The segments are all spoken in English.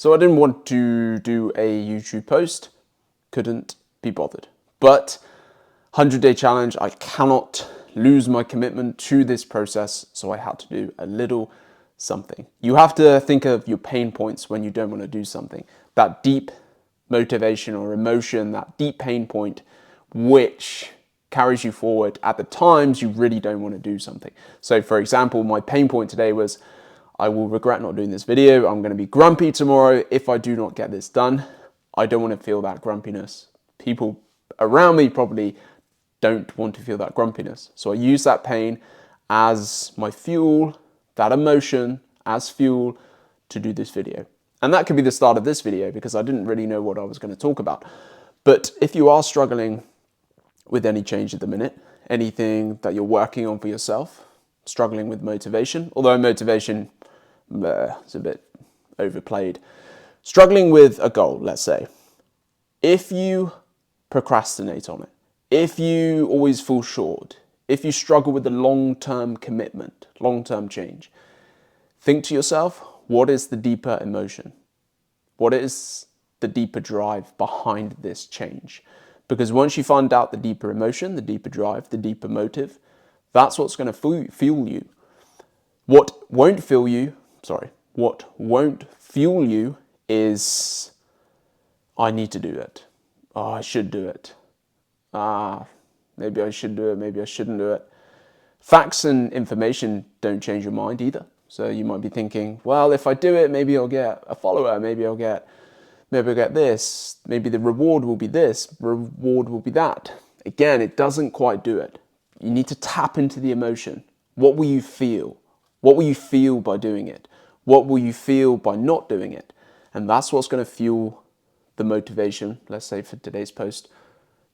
So I didn't want to do a YouTube post, couldn't be bothered. But 100-day challenge, I cannot lose my commitment to this process, so I had to do a little something. You have to think of your pain points when you don't want to do something. That deep motivation or emotion, that deep pain point, which carries you forward at the times you really don't want to do something. So for example, my pain point today was, I will regret not doing this video. I'm going to be grumpy tomorrow if I do not get this done. I don't want to feel that grumpiness. People around me probably don't want to feel that grumpiness. So I use that pain as my fuel, that emotion as fuel to do this video. And that could be the start of this video because I didn't really know what I was going to talk about. But if you are struggling with any change at the minute, anything that you're working on for yourself, struggling with motivation, although motivation is a bit overplayed, struggling with a goal, let's say, if you procrastinate on it, if you always fall short, if you struggle with the long-term commitment, long-term change, think to yourself, what is the deeper emotion? What is the deeper drive behind this change? Because once you find out the deeper emotion, the deeper drive, the deeper motive, that's what's going to fuel you. What won't fuel you is, I need to do it. Oh, I should do it. Maybe I should do it, maybe I shouldn't do it. Facts and information don't change your mind either. So you might be thinking, well, if I do it, maybe I'll get a follower, maybe I'll get this, maybe the reward will be this, reward will be that. Again, it doesn't quite do it. You need to tap into the emotion. What will you feel? What will you feel by doing it? What will you feel by not doing it? And that's what's going to fuel the motivation, let's say for today's post,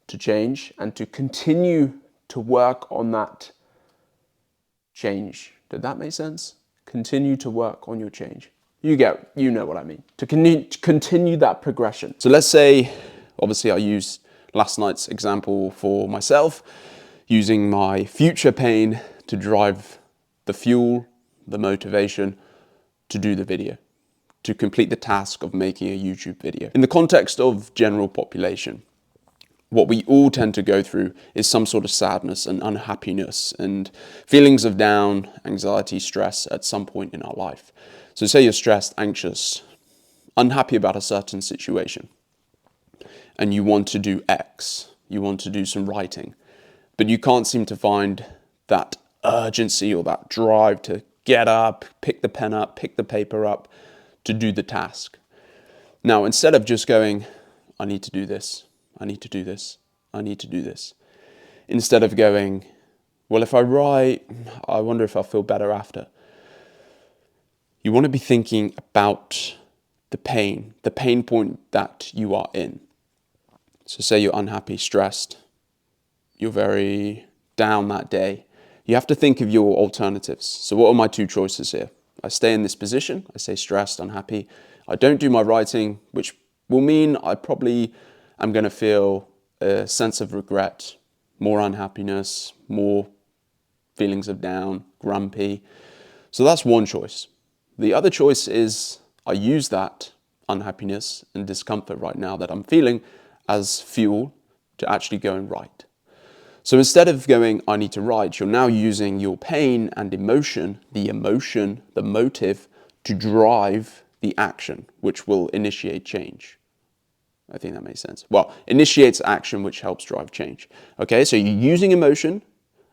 to change and to continue to work on that change. Did that make sense? Continue to work on your change. You know what I mean. To continue that progression. So let's say, obviously I used last night's example for myself, using my future pain to drive the fuel, the motivation to do the video, to complete the task of making a YouTube video. In the context of general population, what we all tend to go through is some sort of sadness and unhappiness and feelings of down, anxiety, stress at some point in our life. So say you're stressed, anxious, unhappy about a certain situation, and you want to do X, you want to do some writing, but you can't seem to find that urgency or that drive to get up, pick the pen up, pick the paper up to do the task. Now, instead of just going, I need to do this, I need to do this, I need to do this. Instead of going, well, if I write, I wonder if I'll feel better after. You want to be thinking about the pain point that you are in. So say you're unhappy, stressed, you're very down that day. You have to think of your alternatives. So what are my two choices here? I stay in this position, I stay stressed, unhappy. I don't do my writing, which will mean I probably am going to feel a sense of regret, more unhappiness, more feelings of down, grumpy. So that's one choice. The other choice is I use that unhappiness and discomfort right now that I'm feeling as fuel to actually go and write. So instead of going, I need to write, you're now using your pain and emotion, the motive, to drive the action, which will initiate change. I think that makes sense. Well, initiates action, which helps drive change. Okay, so you're using emotion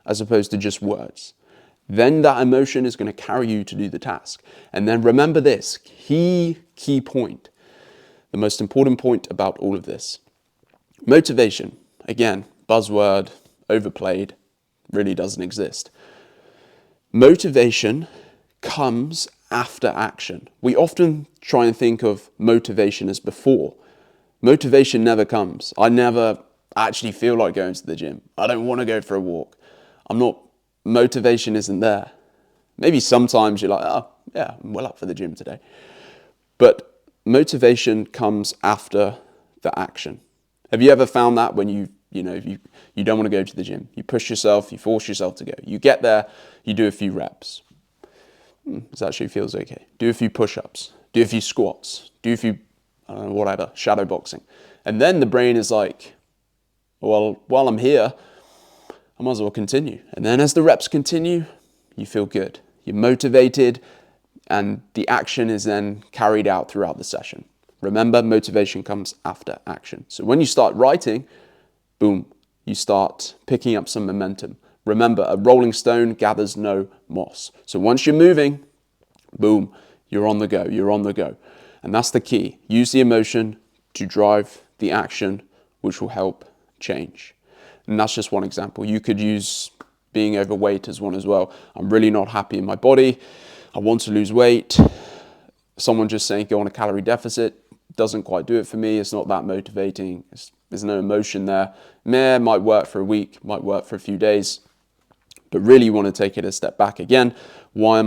as opposed to just words. Then that emotion is going to carry you to do the task. And then remember this, key point, the most important point about all of this. Motivation, again, buzzword, overplayed, really doesn't exist. Motivation comes after action. We often try and think of motivation as before. Motivation never comes. I never actually feel like going to the gym. I don't want to go for a walk. Motivation isn't there. Maybe sometimes you're like, oh yeah, I'm well up for the gym today. But motivation comes after the action. Have you ever found that when you don't want to go to the gym? You push yourself, you force yourself to go. You get there, you do a few reps. This actually feels okay. Do a few push-ups. do a few squats, do a few, I don't know, whatever, shadow boxing. And then the brain is like, well, while I'm here, I might as well continue. And then as the reps continue, you feel good. You're motivated, and the action is then carried out throughout the session. Remember, motivation comes after action. So when you start writing, boom, you start picking up some momentum. Remember, a rolling stone gathers no moss. So once you're moving, boom, you're on the go, you're on the go. And that's the key. Use the emotion to drive the action, which will help change. And that's just one example. You could use being overweight as one as well. I'm really not happy in my body. I want to lose weight. Someone just saying go on a calorie deficit doesn't quite do it for me. It's not that motivating. There's no emotion there. Might work for a week, might work for a few days. But really you want to take it a step back again. Why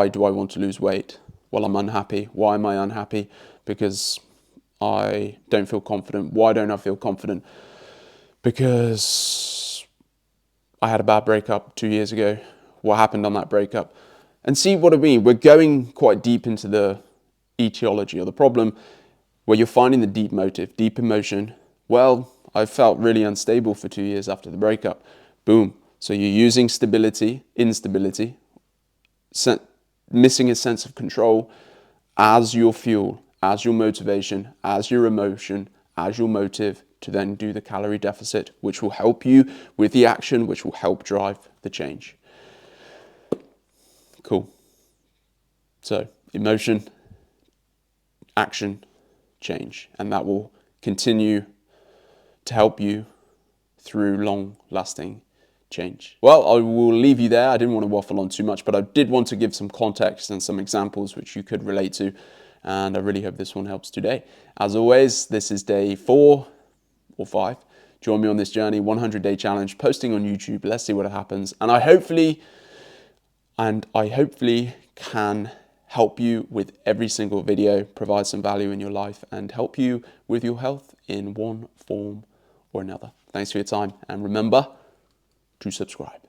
do I want to lose weight? Well, I'm unhappy. Why am I unhappy? Because I don't feel confident. Why don't I feel confident? Because I had a bad breakup 2 years ago. What happened on that breakup? And see what I mean? We're going quite deep into the etiology or the problem where you're finding the deep motive, deep emotion. Well, I felt really unstable for 2 years after the breakup. Boom. So you're using stability, instability, missing a sense of control as your fuel, as your motivation, as your emotion, as your motive to then do the calorie deficit, which will help you with the action, which will help drive the change. Cool. So emotion, action, change, and that will continue to help you through long-lasting change. Well, I will leave you there. I didn't want to waffle on too much, but I did want to give some context and some examples which you could relate to, and I really hope this one helps today. As always, this is day 4 or 5. Join me on this journey, 100-day challenge, posting on YouTube. Let's see what happens, and I hopefully can help you with every single video, provide some value in your life, and help you with your health in one form or another. Thanks for your time, and remember to subscribe.